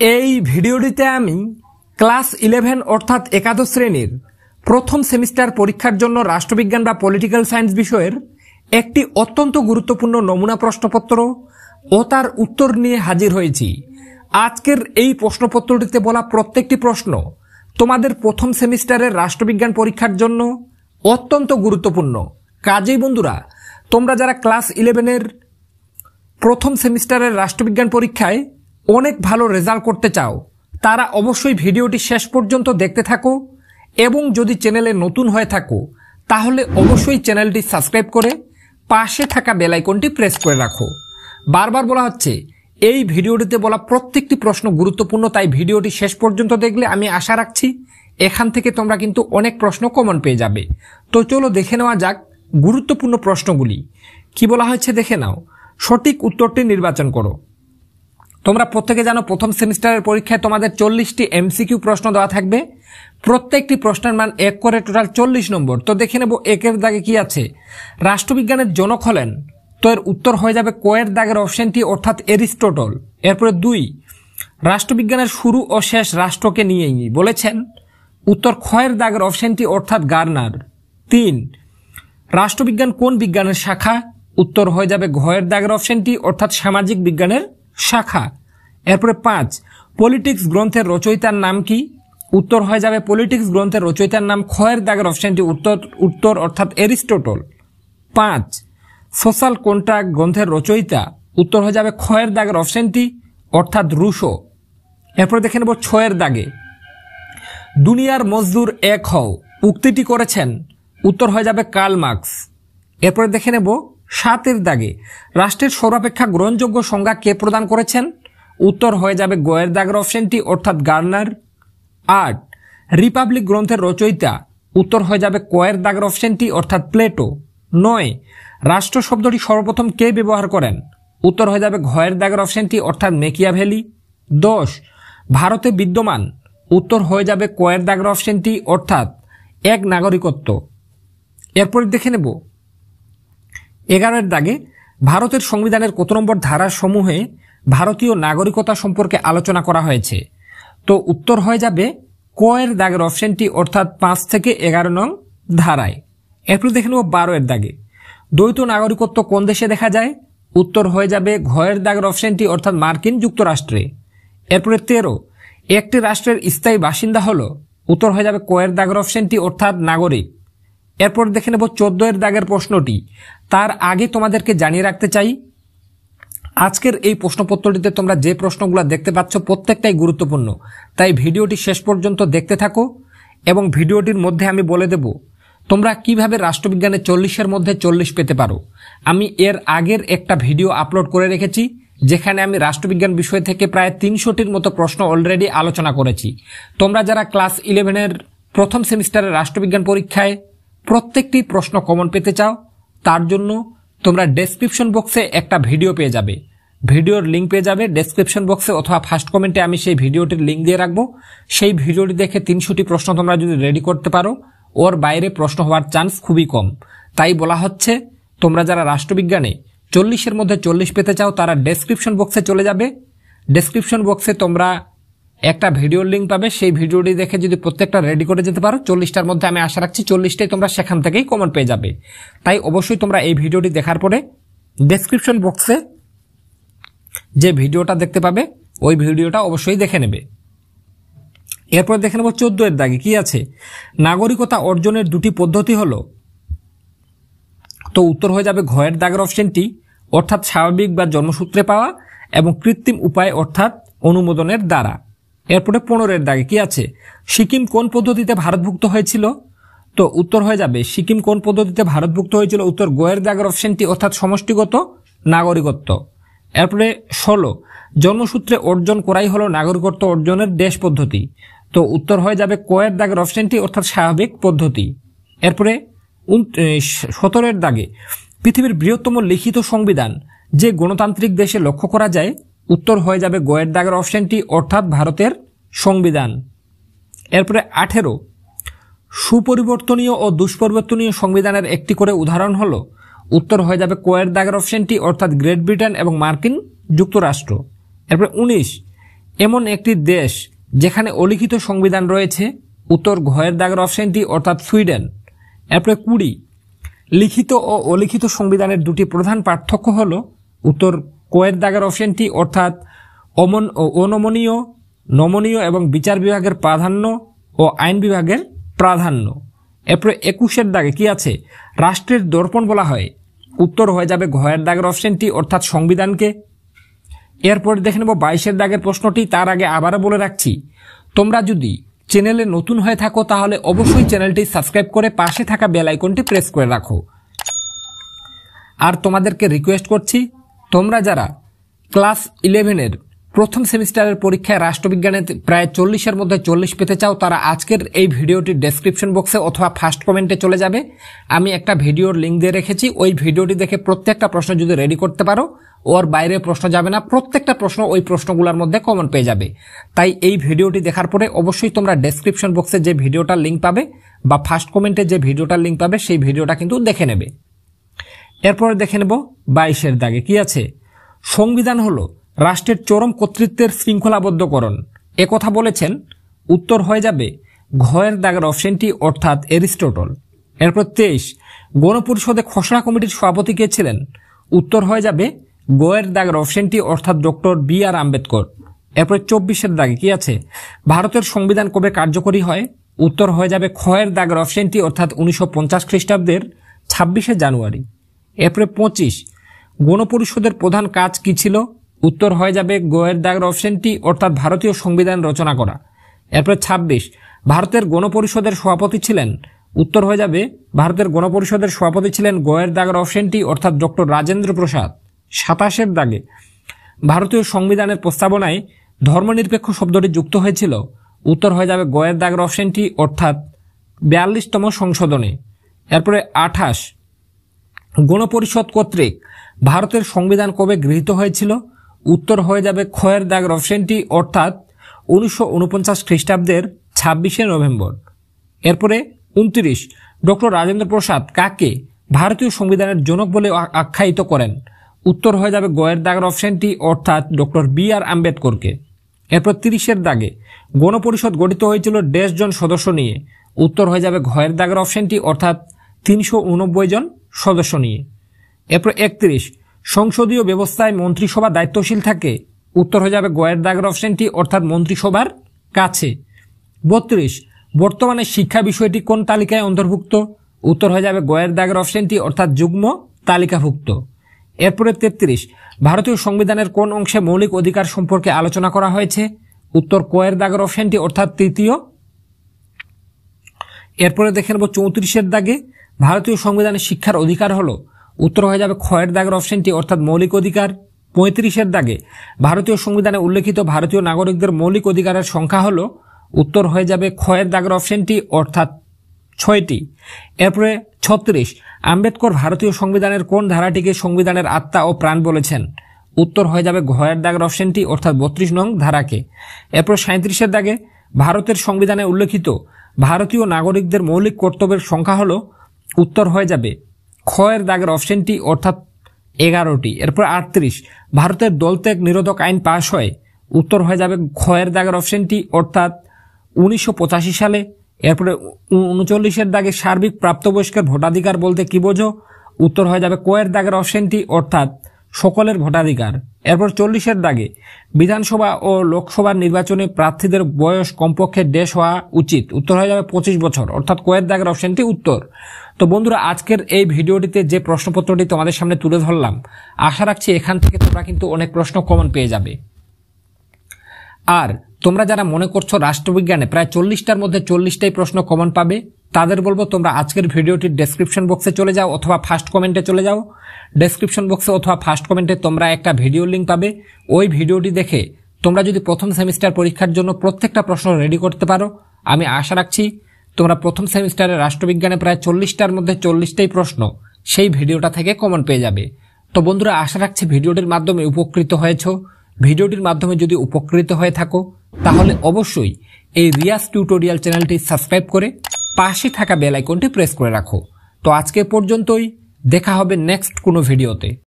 এই ভিডিওটিতে আমি ক্লাস 11 অর্থাৎ একাদশ শ্রেণীর প্রথম সেমিস্টার পরীক্ষার জন্য রাষ্ট্রবিজ্ঞান বা পলিটিক্যাল সায়েন্স বিষয়ের একটি অত্যন্ত গুরুত্বপূর্ণ নমুনা প্রশ্নপত্র ও তার উত্তর নিয়ে হাজির হয়েছি। আজকের এই প্রশ্নপত্রটিতে বলা প্রত্যেকটি প্রশ্ন তোমাদের প্রথম সেমিস্টারের রাষ্ট্রবিজ্ঞান পরীক্ষার জন্য অত্যন্ত গুরুত্বপূর্ণ। কাজেই বন্ধুরা, তোমরা যারা ক্লাস 11-এর প্রথম সেমিস্টারের রাষ্ট্রবিজ্ঞান পরীক্ষায় অনেক ভালো রেজাল্ট করতে চাও, তারা অবশ্যই ভিডিওটি শেষ পর্যন্ত দেখতে থাকো এবং যদি চ্যানেলে নতুন হয়ে থাকো তাহলে অবশ্যই চ্যানেলটি সাবস্ক্রাইব করে পাশে থাকা বেল আইকনটি প্রেস করে রাখো। বারবার বলা হচ্ছে এই ভিডিওটিতে বলা প্রত্যেকটি প্রশ্ন গুরুত্বপূর্ণ, তাই ভিডিওটি শেষ পর্যন্ত দেখলে আমি আশা রাখছি এখান থেকে তোমরা কিন্তু অনেক প্রশ্ন কমন পেয়ে যাবে। তো চলো দেখে নেওয়া যাক গুরুত্বপূর্ণ প্রশ্নগুলি। কি বলা হয়েছে দেখে নাও। সঠিক উত্তরটি নির্বাচন করো। তোমরা প্রত্যেকে জানো প্রথম সেমিস্টারের পরীক্ষায় তোমাদের 40টি এমসিকিউ প্রশ্ন দেওয়া থাকবে। প্রত্যেকটি প্রশ্নের মান 1 করে টোটাল 40 নম্বর। তো দেখে নেব একের দাগে কি আছে। রাষ্ট্রবিজ্ঞানের জনক হলেন, তো এর উত্তর হয়ে যাবে কয়ের দাগের অপশনটি অর্থাৎ এরিস্টটল। এরপরে 2, রাষ্ট্রবিজ্ঞানের শুরু ও শেষ রাষ্ট্রকে নিয়েই বলেছেন, উত্তর ক্ষয়ের দাগের অপশনটি অর্থাৎ গার্নার। 3, রাষ্ট্রবিজ্ঞান কোন বিজ্ঞানের শাখা, উত্তর হয়ে যাবে ঘয়ের দাগের অপশনটি অর্থাৎ সামাজিক বিজ্ঞানের শাখা। এরপরে 5, পলিটিক্স গ্রন্থের রচয়িতার নাম কি, উত্তর হয়ে যাবে পলিটিক্স গ্রন্থের রচয়িতার নাম ক্ষয়ের দাগের অপশনটি উত্তর অর্থাৎ এরিস্টটল। 5, সোশ্যাল কন্ট্রাক্ট গ্রন্থের রচয়িতা, উত্তর হয়ে যাবে ক্ষয়ের দাগের অপশনটি অর্থাৎ রুশো। এরপরে দেখে নেব 6 দাগে, দুনিয়ার মজদুর এক হও উক্তিটি করেছেন, উত্তর হয়ে যাবে কার্ল মার্কস। এরপরে দেখে নেব 7 দাগে, রাষ্ট্রের সর্বাপেক্ষা গ্রহণযোগ্য সংজ্ঞা কে প্রদান করেছেন, উত্তর হয়ে যাবে গয়ের দাগের অপশনটি অর্থাৎ গার্নার। 8, রিপাবলিক গ্রন্থের রচয়িতা, উত্তর হয়ে যাবে কয়ের দাগের অপশনটি অর্থাৎ প্লেটো। 9, রাষ্ট্র শব্দটি সর্বপ্রথম কে ব্যবহার করেন, উত্তর হয়ে যাবে ঘয়ের দাগের অপশনটি অর্থাৎ মেকিয়াভেলি। 10, ভারতে বিদ্যমান, উত্তর হয়ে যাবে কয়ের দাগের অপশনটি অর্থাৎ এক নাগরিকত্ব। এরপর দেখে নেব 11 দাগে, ভারতের সংবিধানের কত নম্বর ধারার সমূহে ভারতীয় নাগরিকতা সম্পর্কে আলোচনা করা হয়েছে, তো উত্তর হয়ে যাবে কয়ের দাগের অপশনটি অর্থাৎ 5 থেকে 11 নং ধারায়। এরপর দেখে নেব 12 দাগে, দ্বৈত নাগরিকত্ব কোন দেশে দেখা যায়, উত্তর হয়ে যাবে ঘয়ের দাগের অপশনটি অর্থাৎ মার্কিন যুক্তরাষ্ট্রে। এরপরে 13, একটি রাষ্ট্রের স্থায়ী বাসিন্দা হলো, উত্তর হয়ে যাবে কয়ের দাগের অপশনটি অর্থাৎ নাগরিক। এরপর দেখে নেব 14 দাগের প্রশ্নটি। তার আগে তোমাদেরকে জানিয়ে রাখতে চাই আজকের এই প্রশ্নপত্রটিতে তোমরা যে প্রশ্নগুলো দেখতে পাচ্ছ প্রত্যেকটাই গুরুত্বপূর্ণ, তাই ভিডিওটি শেষ পর্যন্ত দেখতে থাকো এবং ভিডিওটির মধ্যে আমি বলে দেব তোমরা কিভাবে রাষ্ট্রবিজ্ঞানে 40-এর মধ্যে 40 পেতে পারো। আমি এর আগের একটা ভিডিও আপলোড করে রেখেছি যেখানে আমি রাষ্ট্রবিজ্ঞান বিষয় থেকে প্রায় 300টির মতো প্রশ্ন অলরেডি আলোচনা করেছি। তোমরা যারা ক্লাস 11-এর প্রথম সেমিস্টারের রাষ্ট্রবিজ্ঞান পরীক্ষায় প্রত্যেকটি প্রশ্ন কমন পেতে চাও, তার জন্য তোমরা ডেসক্রিপশন বক্সে একটা ভিডিও পেয়ে যাবে, ভিডিওর লিঙ্ক পেয়ে যাবে ডেসক্রিপশন বক্সে অথবা ফার্স্ট কমেন্টে আমি সেই ভিডিওটির লিঙ্ক দিয়ে রাখবো। সেই ভিডিওটি দেখে 300টি প্রশ্ন তোমরা যদি রেডি করতে পারো, ওর বাইরে প্রশ্ন হওয়ার চান্স খুবই কম। তাই বলা হচ্ছে তোমরা যারা রাষ্ট্রবিজ্ঞানে 40-এর মধ্যে 40 পেতে চাও তারা ডেসক্রিপশন বক্সে চলে যাবে। ডেসক্রিপশন বক্সে তোমরা একটা ভিডিওর লিঙ্ক পাবে, সেই ভিডিওটি দেখে যদি প্রত্যেকটা রেডি করে যেতে পারো 40টার মধ্যে আমি আশা রাখছি 40টাই তোমরা সেখান থেকেই কমন পেয়ে যাবে। তাই অবশ্যই তোমরা এই ভিডিওটি দেখার পরে ডেসক্রিপশন বক্সে যে ভিডিওটা দেখতে পাবে ওই ভিডিওটা অবশ্যই দেখে নেবে। এরপর দেখে নেব 14 দাগে কি আছে। নাগরিকতা অর্জনের 2টি পদ্ধতি হলো, তো উত্তর হয়ে যাবে ঘয়ের দাগের অপশনটি অর্থাৎ স্বাভাবিক বা জন্মসূত্রে পাওয়া এবং কৃত্রিম উপায় অর্থাৎ অনুমোদনের দ্বারা। এরপরে 15 দাগে কি আছে। সিকিম কোন পদ্ধতিতে ভারতভুক্ত হয়েছিল, তো উত্তর হয়ে যাবে সিকিম কোন পদ্ধতিতে ভারতভুক্ত হয়েছিল, উত্তর গয়ের দাগের অপশনটি অর্থাৎ সমষ্টিগত নাগরিকত্ব। এরপরে 16, জন্মসূত্রে অর্জন করাই হলো নাগরিকত্ব অর্জনের দেশ পদ্ধতি, তো উত্তর হয়ে যাবে কয়ের দাগের অপশনটি অর্থাৎ স্বাভাবিক পদ্ধতি। এরপরে 17 দাগে, পৃথিবীর বৃহত্তম লিখিত সংবিধান যে গণতান্ত্রিক দেশে লক্ষ্য করা যায়, উত্তর হয়ে যাবে গয়ের দাগের অপশনটি অর্থাৎ ভারতের সংবিধান। এরপরে 18, সুপরিবর্তনীয় ও দুষ্পরিবর্তনীয় সংবিধানের একটি করে উদাহরণ হলো, উত্তর হয়ে যাবে কয়ের দাগের অপশনটি অর্থাৎ গ্রেট ব্রিটেন এবং মার্কিন যুক্তরাষ্ট্র। এরপরে 19, এমন একটি দেশ যেখানে অলিখিত সংবিধান রয়েছে, উত্তর ঘয়ের দাগের অপশনটি অর্থাৎ সুইডেন। এরপরে 20 লিখিত ও অলিখিত সংবিধানের দুটি প্রধান পার্থক্য হল, উত্তর কয়ের দাগের অপশনটি অর্থাৎ অনমনীয়, নমনীয় এবং বিচার বিভাগের প্রাধান্য ও আইন বিভাগের প্রাধান্য। এরপরে 21 দাগে কি আছে, রাষ্ট্রের দর্পণ বলা হয়, উত্তর হয়ে যাবে ঘয়ের দাগের অপশনটি অর্থাৎ সংবিধানকে। এরপরে দেখে নেব 22 দাগের প্রশ্নটি। তার আগে আবারও বলে রাখছি, তোমরা যদি চ্যানেলে নতুন হয়ে থাকো তাহলে অবশ্যই চ্যানেলটি সাবস্ক্রাইব করে পাশে থাকা বেল আইকনটি প্রেস করে রাখো। আর তোমাদেরকে রিকোয়েস্ট করছি, তোমরা যারা ক্লাস 11-এর প্রথম সেমিস্টারের পরীক্ষায় রাষ্ট্রবিজ্ঞানে প্রায় 40-এর মধ্যে 40 পেতে চাও, তারা আজকের এই ভিডিওটির ডেসক্রিপশন বক্সে অথবা ফার্স্ট কমেন্টে চলে যাবে। আমি একটা ভিডিওর লিঙ্ক দিয়ে রেখেছি, ওই ভিডিওটি দেখে প্রত্যেকটা প্রশ্ন যদি রেডি করতে পারো, ওর বাইরে প্রশ্ন যাবে না, প্রত্যেকটা প্রশ্ন ওই প্রশ্নগুলোর মধ্যে কমন পেয়ে যাবে। তাই এই ভিডিওটি দেখার পরে অবশ্যই তোমরা ডেসক্রিপশন বক্সে যে ভিডিওটার লিঙ্ক পাবে বা ফার্স্ট কমেন্টে যে ভিডিওটার লিঙ্ক পাবে সেই ভিডিওটা কিন্তু দেখে নেবে। এরপরে দেখে নেব 22 দাগে কি আছে, সংবিধান হলো রাষ্ট্রের চরম কর্তৃত্বের শৃঙ্খলাবদ্ধকরণ। কথা বলেছেন, উত্তর হয়ে যাবে ঘয়ের দাগের অপশনটি অর্থাৎ এরিস্টটল। এরপর 23 গণপরিষদে খসড়া কমিটির সভাপতি কে ছিলেন, উত্তর হয়ে যাবে গয়ের দাগের অপশনটি অর্থাৎ ডক্টর বি.আর. আম্বেদকর। এরপর 24 দাগে কি আছে, ভারতের সংবিধান কবে কার্যকরী হয়, উত্তর হয়ে যাবে খয়ের দাগের অপশনটি অর্থাৎ 1950 খ্রিস্টাব্দের 26 জানুয়ারি। এরপরে 25 গণপরিষদের প্রধান কাজ কি ছিল, উত্তর হয়ে যাবে গয়ের দাগের অপশনটি অর্থাৎ ভারতীয় সংবিধান রচনা করা। এরপরে 26 ভারতের গণপরিষদের সভাপতি ছিলেন, উত্তর হয়ে যাবে ভারতের গণপরিষদের সভাপতি ছিলেন গয়ের দাগের অপশনটি অর্থাৎ ডক্টর রাজেন্দ্র প্রসাদ। 27 দাগে ভারতীয় সংবিধানের প্রস্তাবনায় ধর্মনিরপেক্ষ শব্দটি যুক্ত হয়েছিল, উত্তর হয়ে যাবে গয়ের দাগের অপশনটি অর্থাৎ 42তম সংশোধনে। এরপরে 28 গণপরিষদ কর্তৃক ভারতের সংবিধান কবে গৃহীত হয়েছিল, উত্তর হয়ে যাবে খয়ের দাগের অপশনটি অর্থাৎ 1949 খ্রিস্টাব্দের 26 নভেম্বর। এরপরে 29 ডক্টর রাজেন্দ্র প্রসাদ কাকে ভারতীয় সংবিধানের জনক বলে আখ্যায়িত করেন, উত্তর হয়ে যাবে গয়ের দাগের অপশনটি অর্থাৎ ডক্টর বি.আর. আম্বেদকরকে। এরপর 30 দাগে গণপরিষদ গঠিত হয়েছিল 1.5 জন সদস্য নিয়ে, উত্তর হয়ে যাবে ঘয়ের দাগের অপশনটি অর্থাৎ 389 জন সদস্য নিয়ে। এরপর 31 সংসদীয় ব্যবস্থায় মন্ত্রিসভা দায়িত্বশীল থাকে, উত্তর হয়ে যাবে গয়ের দাগের অপশনটি অর্থাৎ মন্ত্রিসভার কাছে। 32 বর্তমানে শিক্ষা বিষয়টি কোন তালিকায় অন্তর্ভুক্ত, উত্তর হয়ে যাবে গয়ের দাগের অপশনটি অর্থাৎ যুগ্ম তালিকাভুক্ত। এরপরে 33 ভারতীয় সংবিধানের কোন অংশে মৌলিক অধিকার সম্পর্কে আলোচনা করা হয়েছে, উত্তর কয়ের দাগের অপশনটি অর্থাৎ তৃতীয়। এরপরে দেখে নেব 34 দাগে ভারতীয় সংবিধানের শিক্ষার অধিকার হলো, উত্তর হয়ে যাবে খয়ের দাগের অপশনটি অর্থাৎ মৌলিক অধিকার। 35 দাগে ভারতীয় সংবিধানে উল্লেখিত ভারতীয় নাগরিকদের মৌলিক অধিকারের সংখ্যা হলো, উত্তর হয়ে যাবে খয়ের দাগের অপশনটি অর্থাৎ 6টি। এরপরে 36 আম্বেদকর ভারতীয় সংবিধানের কোন ধারাটিকে সংবিধানের আত্মা ও প্রাণ বলেছেন, উত্তর হয়ে যাবে ঘয়ের দাগের অপশনটি অর্থাৎ 32 নং ধারাকে। এরপর 37 দাগে ভারতের সংবিধানে উল্লেখিত ভারতীয় নাগরিকদের মৌলিক কর্তব্যের সংখ্যা হলো, উত্তর হয়ে যাবে খয়ের দাগের অপশনটি অর্থাৎ 11টি। এরপর 38 ভারতের দলত্যাগ নিরোধক আইন পাশ হয়, উত্তর হয়ে যাবে খয়ের দাগের অপশনটি অর্থাৎ 1985 সালে। এরপরে 39 দাগে সার্বিক প্রাপ্তবয়স্কের ভোটাধিকার বলতে কি বোঝো, উত্তর হয়ে যাবে কয়ের দাগের অপশনটি অর্থাৎ সকলের ভোটাধিকার। এরপর 40 দাগে বিধানসভা ও লোকসভার নির্বাচনে প্রার্থীদের বয়স কমপক্ষে 1.5 হওয়া উচিত, উত্তর হয়ে যাবে 25 বছর অর্থাৎ কয়ের দাগের অপশনটি উত্তর। তো বন্ধুরা, আজকের এই ভিডিওটিতে যে প্রশ্নপত্রটি তোমাদের সামনে তুলে ধরলাম, আশা রাখছি এখান থেকে তোমরা কিন্তু অনেক প্রশ্ন কমন পেয়ে যাবে। আর তোমরা যারা মনে করছো রাষ্ট্রবিজ্ঞানে প্রায় 40টার মধ্যে 40টাই প্রশ্ন কমন পাবে, তাদের বলবো তোমরা আজকের ভিডিওটির ডেসক্রিপশন বক্সে চলে যাও অথবা ফার্স্ট কমেন্টে চলে যাও। ডেসক্রিপশন বক্সে অথবা ফার্স্ট কমেন্টে তোমরা একটা ভিডিও লিঙ্ক পাবে। ওই ভিডিওটি দেখে তোমরা যদি প্রথম সেমিস্টার পরীক্ষার জন্য প্রত্যেকটা প্রশ্ন রেডি করতে পারো, আমি আশা রাখছি তোমরা প্রথম সেমিস্টারে রাষ্ট্রবিজ্ঞানে প্রায় 40টার মধ্যে 40টাই প্রশ্ন সেই ভিডিওটা থেকে কমন পেয়ে যাবে। তো বন্ধুরা, আশা রাখছি ভিডিওটির মাধ্যমে উপকৃত হয়েছো। ভিডিওটির মাধ্যমে যদি উপকৃত হয়ে থাকো তাহলে অবশ্যই এই রিয়াজ টিউটোরিয়াল চ্যানেলটি সাবস্ক্রাইব করে পাশে থাকা বেল আইকনটি প্রেস করে রাখো। তো আজকে পর্যন্তই, দেখা হবে নেক্সট কোনো ভিডিওতে।